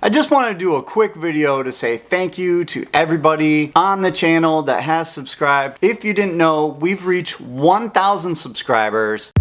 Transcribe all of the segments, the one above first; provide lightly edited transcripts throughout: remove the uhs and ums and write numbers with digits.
I just want to do a quick video to say thank you to everybody on the channel that has subscribed. If you didn't know, we've reached 1,000 subscribers.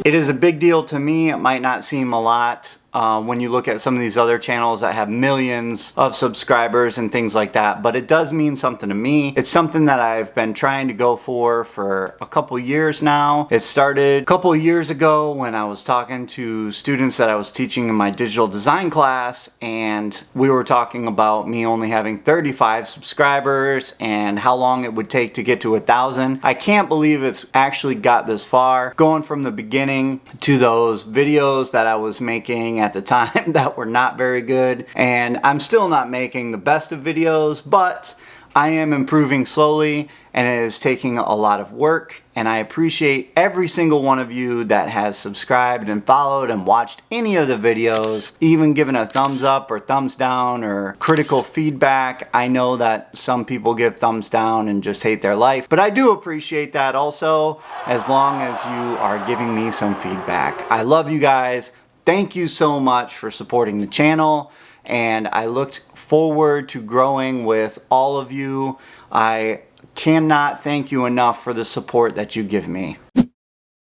It is a big deal to me. It might not seem a lot when you look at some of these other channels that have millions of subscribers and things like that, but it does mean something to me. It's something that I've been trying to go for a couple years now. It started a couple years ago when I was talking to students that I was teaching in my digital design class, and we were talking about me only having 35 subscribers and how long it would take to get to 1,000. I can't believe it's actually got this far, going from the beginning to those videos that I was making at the time that were not very good, and I'm still not making the best of videos, but I am improving slowly, and it is taking a lot of work, and I appreciate every single one of you that has subscribed and followed and watched any of the videos, even given a thumbs up or thumbs down or critical feedback. I know that some people give thumbs down and just hate their life, but I do appreciate that also, as long as you are giving me some feedback. I love you guys. Thank you so much for supporting the channel, and I look forward to growing with all of you. I cannot thank you enough for the support that you give me.